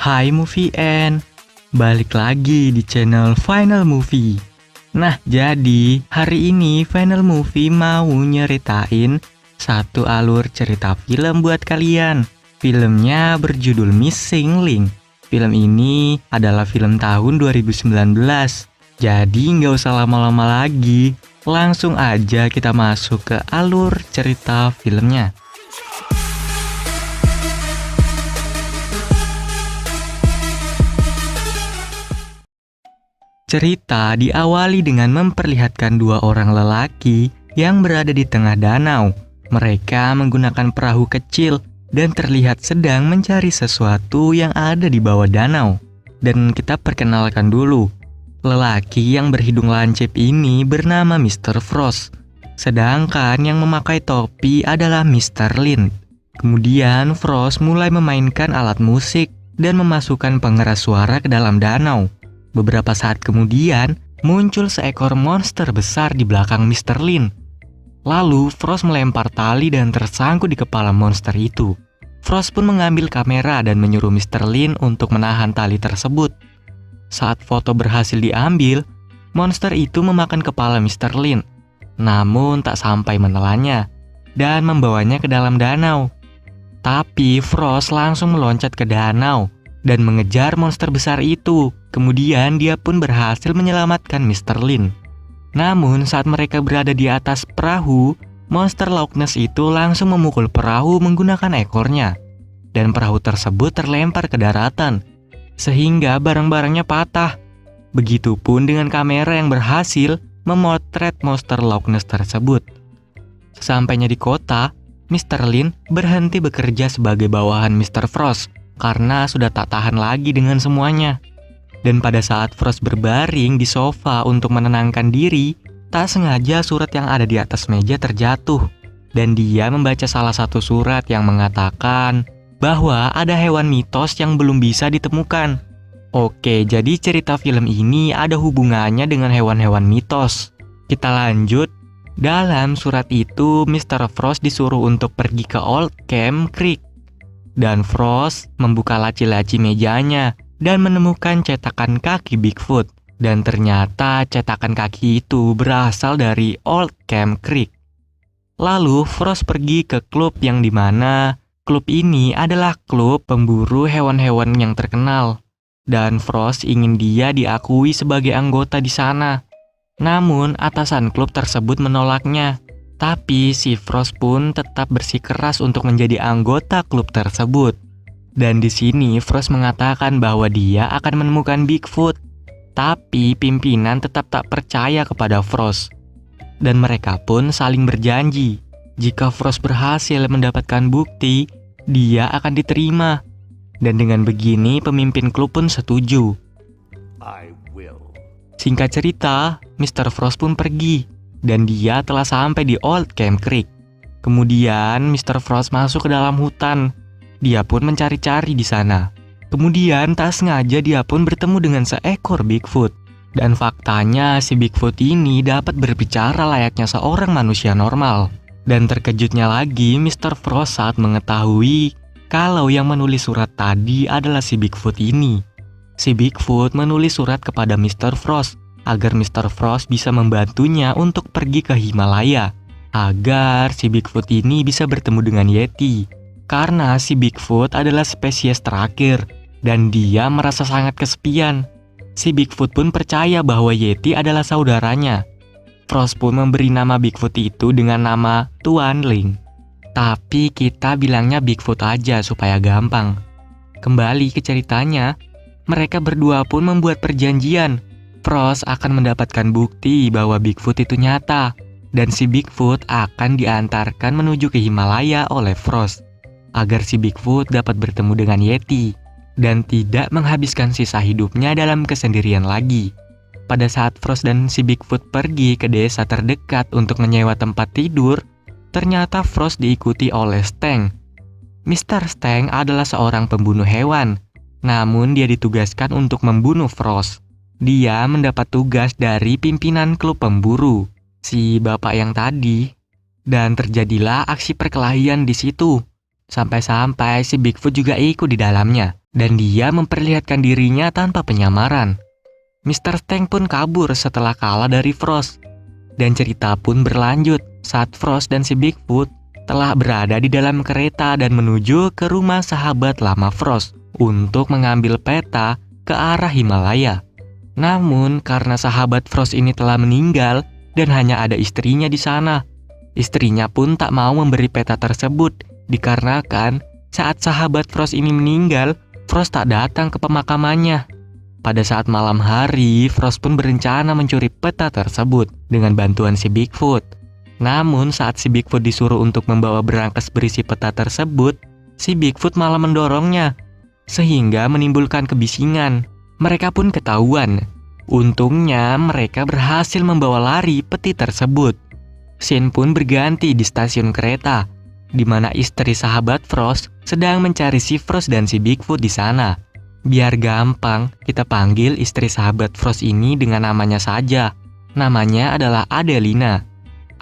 Hai Movie N, balik lagi di channel Final Movie. Nah, jadi hari ini Final Movie mau nyeritain satu alur cerita film buat kalian. Filmnya berjudul Missing Link. Film ini adalah film tahun 2019. Jadi nggak usah lama-lama lagi, langsung aja kita masuk ke alur cerita filmnya. Cerita diawali dengan memperlihatkan dua orang lelaki yang berada di tengah danau. Mereka menggunakan perahu kecil dan terlihat sedang mencari sesuatu yang ada di bawah danau. Dan kita perkenalkan dulu, lelaki yang berhidung lancip ini bernama Mr. Frost. Sedangkan yang memakai topi adalah Mr. Lin. Kemudian Frost mulai memainkan alat musik dan memasukkan pengeras suara ke dalam danau. Beberapa saat kemudian, muncul seekor monster besar di belakang Mr. Lin. Lalu, Frost melempar tali dan tersangkut di kepala monster itu. Frost pun mengambil kamera dan menyuruh Mr. Lin untuk menahan tali tersebut. Saat foto berhasil diambil, monster itu memakan kepala Mr. Lin. Namun, tak sampai menelannya dan membawanya ke dalam danau. Tapi, Frost langsung meloncat ke danau dan mengejar monster besar itu. Kemudian dia pun berhasil menyelamatkan Mr. Lin. Namun saat mereka berada di atas perahu, monster Loch Ness itu langsung memukul perahu menggunakan ekornya. Dan perahu tersebut terlempar ke daratan, sehingga barang-barangnya patah. Begitupun dengan kamera yang berhasil memotret monster Loch Ness tersebut. Sesampainya di kota, Mr. Lin berhenti bekerja sebagai bawahan Mr. Frost karena sudah tak tahan lagi dengan semuanya. Dan pada saat Frost berbaring di sofa untuk menenangkan diri, tak sengaja surat yang ada di atas meja terjatuh. Dan dia membaca salah satu surat yang mengatakan bahwa ada hewan mitos yang belum bisa ditemukan. Oke, jadi cerita film ini ada hubungannya dengan hewan-hewan mitos. Kita lanjut. Dalam surat itu, Mr. Frost disuruh untuk pergi ke Old Camp Creek. Dan Frost membuka laci-laci mejanya dan menemukan cetakan kaki Bigfoot. Dan ternyata cetakan kaki itu berasal dari Old Camp Creek. Lalu Frost pergi ke klub yang dimana klub ini adalah klub pemburu hewan-hewan yang terkenal. Dan Frost ingin dia diakui sebagai anggota di sana. Namun atasan klub tersebut menolaknya. Tapi si Frost pun tetap bersikeras untuk menjadi anggota klub tersebut. Dan di sini Frost mengatakan bahwa dia akan menemukan Bigfoot. Tapi pimpinan tetap tak percaya kepada Frost. Dan mereka pun saling berjanji, jika Frost berhasil mendapatkan bukti, dia akan diterima. Dan dengan begini pemimpin klub pun setuju. Singkat cerita, Mr. Frost pun pergi. Dan dia telah sampai di Old Camp Creek. Kemudian Mr. Frost masuk ke dalam hutan. Dia pun mencari-cari di sana. Kemudian tak sengaja dia pun bertemu dengan seekor Bigfoot. Dan faktanya si Bigfoot ini dapat berbicara layaknya seorang manusia normal. Dan terkejutnya lagi Mr. Frost saat mengetahui kalau yang menulis surat tadi adalah si Bigfoot ini. Si Bigfoot menulis surat kepada Mr. Frost agar Mr. Frost bisa membantunya untuk pergi ke Himalaya, agar si Bigfoot ini bisa bertemu dengan Yeti. Karena si Bigfoot adalah spesies terakhir, dan dia merasa sangat kesepian. Si Bigfoot pun percaya bahwa Yeti adalah saudaranya. Frost pun memberi nama Bigfoot itu dengan nama Tuan Ling. Tapi kita bilangnya Bigfoot aja supaya gampang. Kembali ke ceritanya, mereka berdua pun membuat perjanjian. Frost akan mendapatkan bukti bahwa Bigfoot itu nyata, dan si Bigfoot akan diantarkan menuju ke Himalaya oleh Frost, agar si Bigfoot dapat bertemu dengan Yeti, dan tidak menghabiskan sisa hidupnya dalam kesendirian lagi. Pada saat Frost dan si Bigfoot pergi ke desa terdekat untuk menyewa tempat tidur, ternyata Frost diikuti oleh Steng. Mr. Steng adalah seorang pembunuh hewan, namun dia ditugaskan untuk membunuh Frost. Dia mendapat tugas dari pimpinan klub pemburu, si bapak yang tadi, dan terjadilah aksi perkelahian di situ. Sampai-sampai si Bigfoot juga ikut di dalamnya, dan dia memperlihatkan dirinya tanpa penyamaran. Mr. Steng pun kabur setelah kalah dari Frost. Dan cerita pun berlanjut saat Frost dan si Bigfoot telah berada di dalam kereta dan menuju ke rumah sahabat lama Frost untuk mengambil peta ke arah Himalaya. Namun karena sahabat Frost ini telah meninggal dan hanya ada istrinya di sana, istrinya pun tak mau memberi peta tersebut dikarenakan saat sahabat Frost ini meninggal, Frost tak datang ke pemakamannya. Pada saat malam hari, Frost pun berencana mencuri peta tersebut dengan bantuan si Bigfoot. Namun saat si Bigfoot disuruh untuk membawa berangkas berisi peta tersebut, si Bigfoot malah mendorongnya, sehingga menimbulkan kebisingan. Mereka pun ketahuan. Untungnya mereka berhasil membawa lari peti tersebut. Scene pun berganti di stasiun kereta, di mana istri sahabat Frost sedang mencari si Frost dan si Bigfoot di sana. Biar gampang, kita panggil istri sahabat Frost ini dengan namanya saja. Namanya adalah Adelina.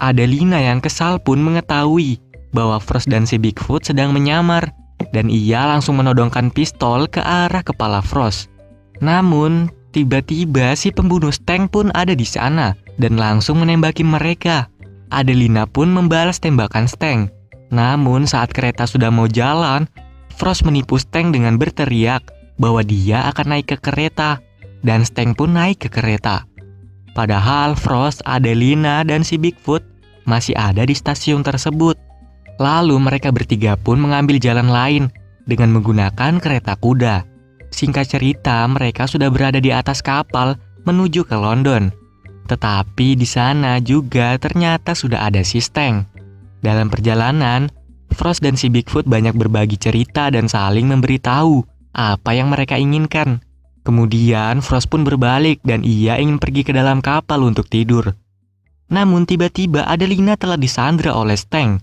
Adelina yang kesal pun mengetahui bahwa Frost dan si Bigfoot sedang menyamar, dan ia langsung menodongkan pistol ke arah kepala Frost. Namun, tiba-tiba si pembunuh Steng pun ada di sana dan langsung menembaki mereka. Adelina pun membalas tembakan Steng. Namun saat kereta sudah mau jalan, Frost menipu Steng dengan berteriak bahwa dia akan naik ke kereta, dan Steng pun naik ke kereta. Padahal Frost, Adelina, dan si Bigfoot masih ada di stasiun tersebut. Lalu mereka bertiga pun mengambil jalan lain dengan menggunakan kereta kuda. Singkat cerita, mereka sudah berada di atas kapal menuju ke London. Tetapi di sana juga ternyata sudah ada si Steng. Dalam perjalanan, Frost dan si Bigfoot banyak berbagi cerita dan saling memberitahu apa yang mereka inginkan. Kemudian Frost pun berbalik dan ia ingin pergi ke dalam kapal untuk tidur. Namun tiba-tiba Adelina telah disandra oleh Steng.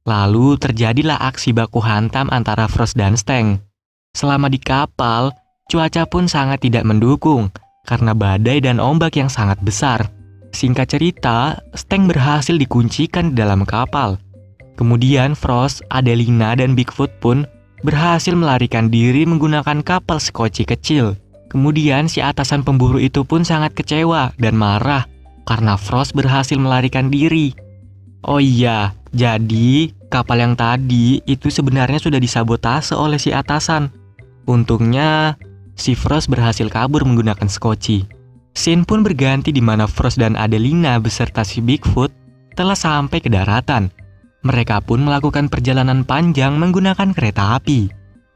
Lalu terjadilah aksi baku hantam antara Frost dan Steng. Selama di kapal, cuaca pun sangat tidak mendukung karena badai dan ombak yang sangat besar. Singkat cerita, Steng berhasil dikuncikan di dalam kapal. Kemudian Frost, Adelina, dan Bigfoot pun berhasil melarikan diri menggunakan kapal sekoci kecil. Kemudian si atasan pemburu itu pun sangat kecewa dan marah karena Frost berhasil melarikan diri. Oh iya, jadi kapal yang tadi itu sebenarnya sudah disabotase oleh si atasan. Untungnya si Frost berhasil kabur menggunakan skoci. Scene pun berganti di mana Frost dan Adelina beserta si Bigfoot telah sampai ke daratan. Mereka pun melakukan perjalanan panjang menggunakan kereta api.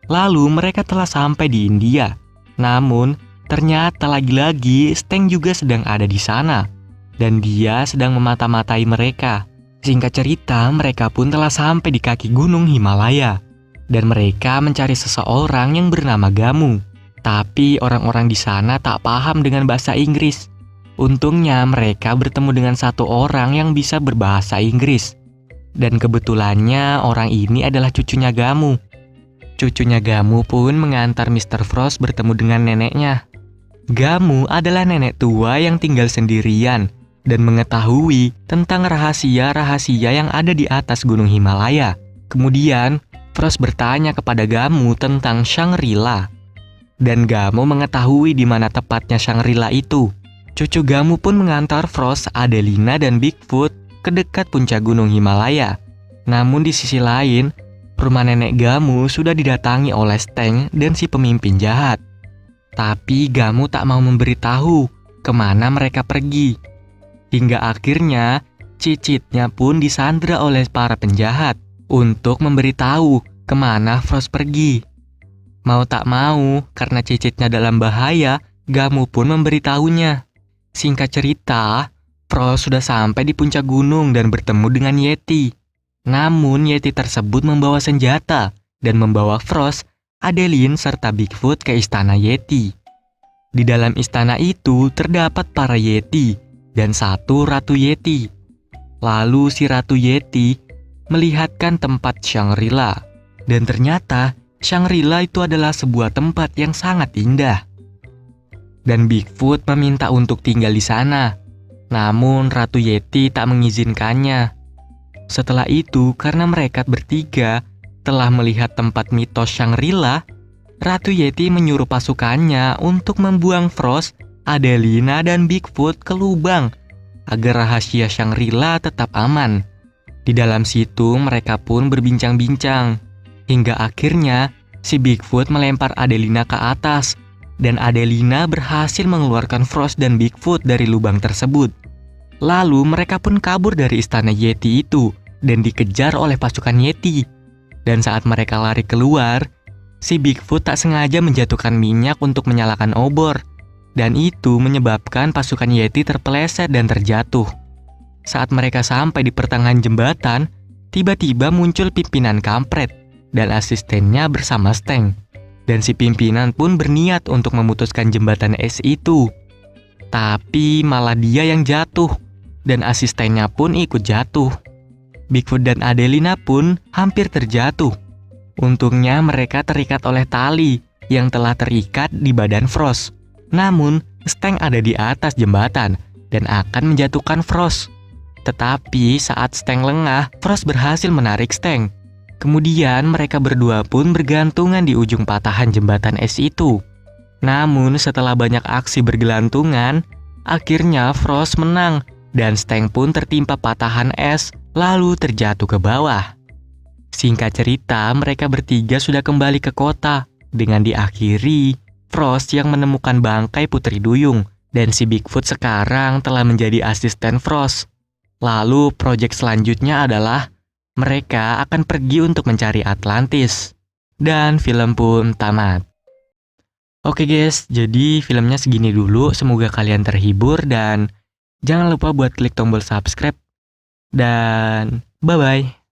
Lalu mereka telah sampai di India. Namun, ternyata lagi-lagi Steng juga sedang ada di sana. Dan dia sedang memata-matai mereka. Singkat cerita, mereka pun telah sampai di kaki gunung Himalaya. Dan mereka mencari seseorang yang bernama Gamu. Tapi orang-orang di sana tak paham dengan bahasa Inggris. Untungnya mereka bertemu dengan satu orang yang bisa berbahasa Inggris. Dan kebetulannya orang ini adalah cucunya Gamu. Cucunya Gamu pun mengantar Mr. Frost bertemu dengan neneknya. Gamu adalah nenek tua yang tinggal sendirian dan mengetahui tentang rahasia-rahasia yang ada di atas gunung Himalaya. Kemudian, Frost bertanya kepada Gamu tentang Shangri-La. Dan Gamu mengetahui di mana tepatnya Shangri-La itu. Cucu Gamu pun mengantar Frost, Adelina, dan Bigfoot ke dekat puncak gunung Himalaya. Namun di sisi lain, rumah nenek Gamu sudah didatangi oleh Steng dan si pemimpin jahat. Tapi Gamu tak mau memberitahu kemana mereka pergi. Hingga akhirnya, cicitnya pun disandra oleh para penjahat untuk memberitahu kemana Frost pergi. Mau tak mau, karena cicitnya dalam bahaya, Gamu pun memberitahunya. Singkat cerita, Frost sudah sampai di puncak gunung dan bertemu dengan Yeti. Namun Yeti tersebut membawa senjata dan membawa Frost, Adeline, serta Bigfoot ke istana Yeti. Di dalam istana itu terdapat para Yeti dan satu Ratu Yeti. Lalu si Ratu Yeti melihatkan tempat Shangri-La. Dan ternyata Shangri-La itu adalah sebuah tempat yang sangat indah. Dan Bigfoot meminta untuk tinggal di sana. Namun Ratu Yeti tak mengizinkannya. Setelah itu, karena mereka bertiga Setelah melihat tempat mitos Shangri-La, Ratu Yeti menyuruh pasukannya untuk membuang Frost, Adelina, dan Bigfoot ke lubang agar rahasia Shangri-La tetap aman. Di dalam situ mereka pun berbincang-bincang, hingga akhirnya si Bigfoot melempar Adelina ke atas, dan Adelina berhasil mengeluarkan Frost dan Bigfoot dari lubang tersebut. Lalu mereka pun kabur dari istana Yeti itu dan dikejar oleh pasukan Yeti. Dan saat mereka lari keluar, si Bigfoot tak sengaja menjatuhkan minyak untuk menyalakan obor, dan itu menyebabkan pasukan Yeti terpeleset dan terjatuh. Saat mereka sampai di pertengahan jembatan, tiba-tiba muncul pimpinan kampret dan asistennya bersama Steng. Dan si pimpinan pun berniat untuk memutuskan jembatan es itu. Tapi malah dia yang jatuh, dan asistennya pun ikut jatuh. Bigfoot dan Adelina pun hampir terjatuh. Untungnya mereka terikat oleh tali yang telah terikat di badan Frost. Namun, Steng ada di atas jembatan dan akan menjatuhkan Frost. Tetapi saat Steng lengah, Frost berhasil menarik Steng. Kemudian mereka berdua pun bergantungan di ujung patahan jembatan es itu. Namun setelah banyak aksi bergelantungan, akhirnya Frost menang dan Steng pun tertimpa patahan es lalu terjatuh ke bawah. Singkat cerita, mereka bertiga sudah kembali ke kota dengan diakhiri Frost yang menemukan bangkai Putri Duyung dan si Bigfoot sekarang telah menjadi asisten Frost. Lalu proyek selanjutnya adalah mereka akan pergi untuk mencari Atlantis. Dan film pun tamat. Oke guys, jadi filmnya segini dulu. Semoga kalian terhibur dan jangan lupa buat klik tombol subscribe. Dan bye-bye.